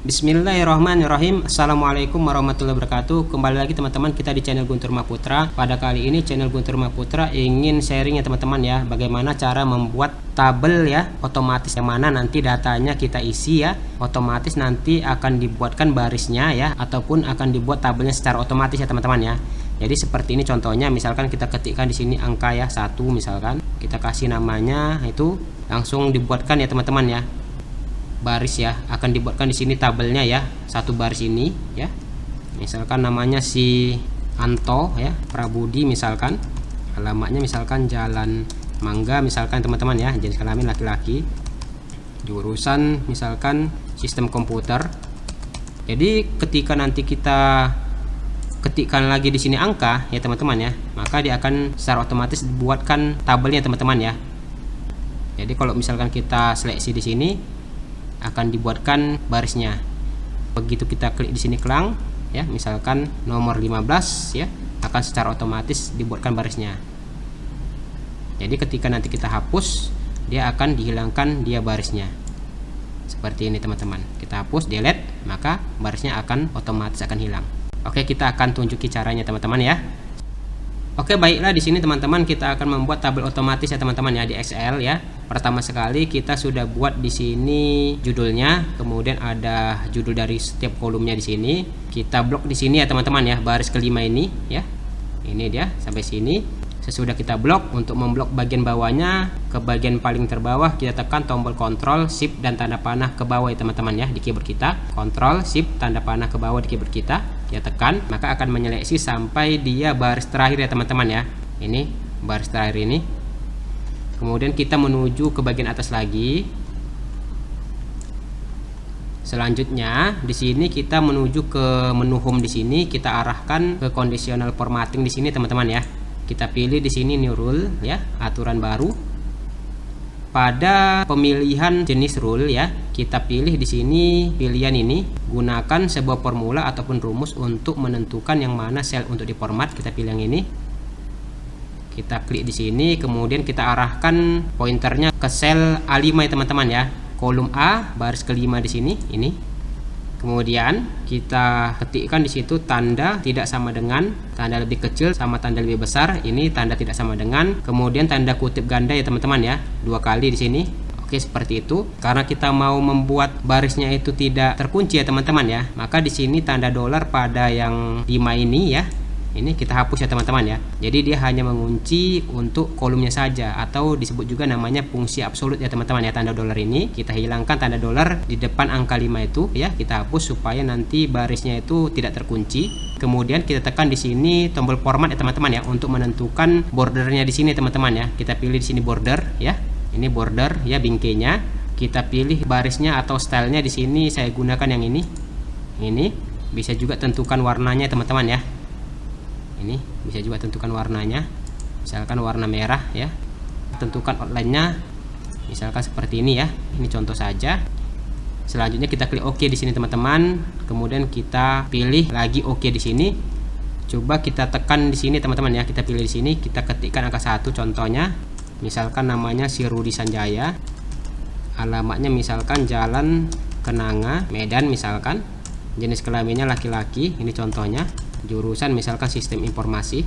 Bismillahirrahmanirrahim. Assalamualaikum warahmatullahi wabarakatuh. Kembali lagi teman-teman, kita di channel Guntur Maputra. Pada kali ini channel Guntur Maputra ingin sharing ya teman-teman ya, bagaimana cara membuat tabel ya otomatis, yang mana nanti datanya kita isi ya, otomatis nanti akan dibuatkan barisnya ya, ataupun akan dibuat tabelnya secara otomatis ya teman-teman ya. Jadi seperti ini contohnya, misalkan kita ketikkan di sini angka ya 1, misalkan kita kasih namanya, itu langsung dibuatkan ya teman-teman ya. Baris ya, akan dibuatkan di sini tabelnya ya, satu baris ini ya. Misalkan namanya si Anto ya, Prabudi misalkan, alamatnya misalkan Jalan Mangga misalkan teman-teman ya, jenis kelamin laki-laki, jurusan misalkan sistem komputer. Jadi ketika nanti kita ketikkan lagi di sini angka ya teman-teman ya, maka dia akan secara otomatis dibuatkan tabelnya teman-teman ya. Jadi kalau misalkan kita seleksi di sini, akan dibuatkan barisnya. Begitu kita klik di sini kelang ya, misalkan nomor 15 ya, akan secara otomatis dibuatkan barisnya. Jadi ketika nanti kita hapus, dia akan dihilangkan dia barisnya. Seperti ini teman-teman. Kita hapus, delete, maka barisnya akan otomatis akan hilang. Oke, kita akan tunjuki caranya teman-teman ya. Oke, baiklah, di sini teman-teman kita akan membuat tabel otomatis ya teman-teman ya, di Excel ya. Pertama sekali kita sudah buat di sini judulnya, kemudian ada judul dari setiap kolomnya di sini. Kita blok di sini ya teman-teman ya, baris kelima ini ya. Ini dia sampai sini. Sesudah kita blok, untuk memblok bagian bawahnya, ke bagian paling terbawah kita tekan tombol Ctrl, Shift dan tanda panah ke bawah ya teman-teman ya, di keyboard kita. Ctrl, Shift, tanda panah ke bawah di keyboard kita. Kita tekan, maka akan menyeleksi sampai dia baris terakhir ya teman-teman ya. Ini baris terakhir ini. Kemudian kita menuju ke bagian atas lagi. Selanjutnya di sini kita menuju ke menu home, di sini kita arahkan ke conditional formatting di sini teman-teman ya. Kita pilih di sini new rule ya, aturan baru. Pada pemilihan jenis rule ya, kita pilih di sini pilihan ini, gunakan sebuah formula ataupun rumus untuk menentukan yang mana sel untuk diformat. Kita pilih yang ini. Kita klik di sini, kemudian kita arahkan pointernya ke sel A5 ya teman-teman ya. Kolom A, baris kelima di sini, ini. Kemudian kita ketikkan di situ tanda tidak sama dengan, tanda lebih kecil sama tanda lebih besar. Ini tanda tidak sama dengan, kemudian tanda kutip ganda ya teman-teman ya, 2 kali di sini. Oke, seperti itu. Karena kita mau membuat barisnya itu tidak terkunci ya teman-teman ya, maka di sini tanda dolar pada yang 5 ini ya, ini kita hapus ya teman-teman ya. Jadi dia hanya mengunci untuk kolomnya saja, atau disebut juga namanya fungsi absolut ya teman-teman ya. Tanda dolar ini kita hilangkan, tanda dolar di depan angka 5 itu ya, kita hapus supaya nanti barisnya itu tidak terkunci. Kemudian kita tekan di sini tombol format ya teman-teman ya, untuk menentukan bordernya di sini teman-teman ya. Kita pilih di sini border ya. Ini border ya, bingkainya. Kita pilih barisnya atau stylenya, di sini saya gunakan yang ini. Ini bisa juga tentukan warnanya teman-teman ya. Ini bisa juga tentukan warnanya, misalkan warna merah ya. Tentukan outline-nya misalkan seperti ini ya. Ini contoh saja. Selanjutnya kita klik OK di sini teman-teman. Kemudian kita pilih lagi OK di sini. Coba kita tekan di sini teman-teman ya. Kita pilih di sini, kita ketikkan angka 1 contohnya. Misalkan namanya si Rudi Sanjaya. Alamatnya misalkan Jalan Kenanga, Medan misalkan. Jenis kelaminnya laki-laki, ini contohnya. Jurusan misalkan sistem informasi.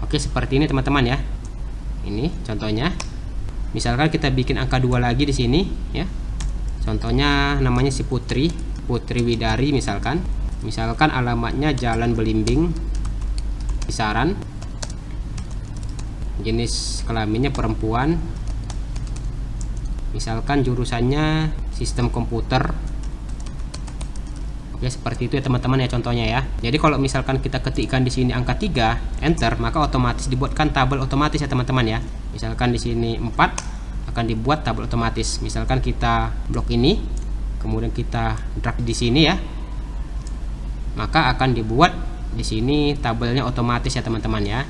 Oke, seperti ini teman-teman ya. Ini contohnya. Misalkan kita bikin angka 2 lagi di sini ya. Contohnya namanya si Putri Widari misalkan. Misalkan alamatnya Jalan Belimbing, Kisaran. Jenis kelaminnya perempuan. Misalkan jurusannya sistem komputer. Ya, seperti itu ya teman-teman ya contohnya ya. Jadi kalau misalkan kita ketikkan di sini angka 3, enter, maka otomatis dibuatkan tabel otomatis ya teman-teman ya. Misalkan di sini 4, akan dibuat tabel otomatis. Misalkan kita blok ini, kemudian kita drag di sini ya, maka akan dibuat di sini tabelnya otomatis ya teman-teman ya.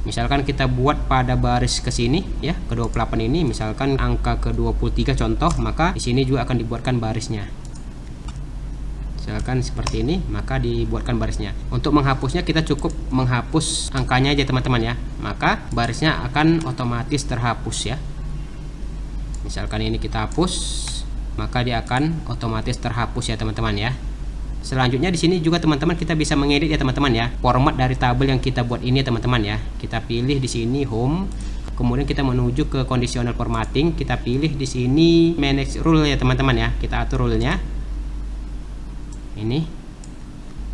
Misalkan kita buat pada baris ke sini ya, ke 28 ini, misalkan angka ke 23 contoh, maka di sini juga akan dibuatkan barisnya. Misalkan seperti ini, maka dibuatkan barisnya. Untuk menghapusnya kita cukup menghapus angkanya aja teman-teman ya, maka barisnya akan otomatis terhapus ya. Misalkan ini kita hapus, maka dia akan otomatis terhapus ya teman-teman ya. Selanjutnya di sini juga teman-teman kita bisa mengedit ya teman-teman ya, format dari tabel yang kita buat ini teman-teman ya. Kita pilih di sini home, kemudian kita menuju ke conditional formatting, kita pilih di sini manage rule ya teman-teman ya. Kita atur rule-nya. Ini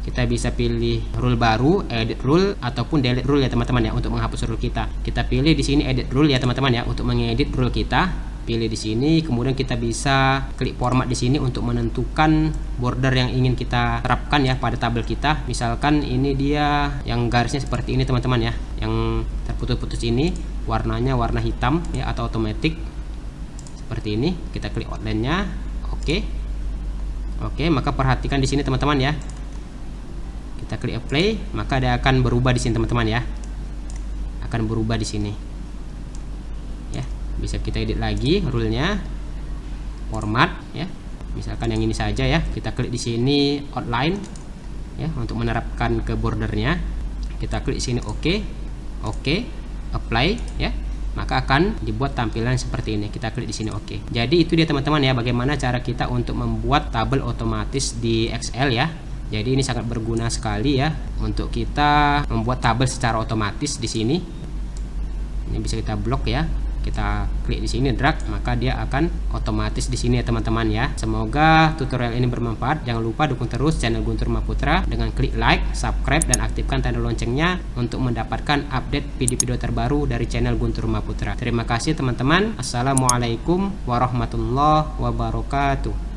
kita bisa pilih rule baru, edit rule ataupun delete rule ya teman-teman ya untuk menghapus rule kita. Kita pilih di sini edit rule ya teman-teman ya untuk mengedit rule kita. Pilih di sini, kemudian kita bisa klik format di sini untuk menentukan border yang ingin kita terapkan ya pada tabel kita. Misalkan ini dia yang garisnya seperti ini teman-teman ya, yang terputus-putus ini warnanya warna hitam ya atau otomatis seperti ini. Kita klik outline-nya, oke, maka perhatikan di sini teman-teman ya. Kita klik apply, maka dia akan berubah di sini teman-teman ya, akan berubah di sini. Bisa kita edit lagi rule-nya, format ya. Misalkan yang ini saja ya. Kita klik di sini outline ya untuk menerapkan ke bordernya. Kita klik sini oke, apply ya. Maka akan dibuat tampilan seperti ini. Kita klik di sini oke. Jadi itu dia teman-teman ya bagaimana cara kita untuk membuat tabel otomatis di Excel ya. Jadi ini sangat berguna sekali ya untuk kita membuat tabel secara otomatis di sini. Ini bisa kita blok ya. Kita klik di sini drag, maka dia akan otomatis di sini ya teman-teman ya. Semoga tutorial ini bermanfaat. Jangan lupa dukung terus channel Guntur Maputra dengan klik like, subscribe dan aktifkan tanda loncengnya untuk mendapatkan update video-video terbaru dari channel Guntur Maputra. Terima kasih teman-teman. Assalamualaikum warahmatullahi wabarakatuh.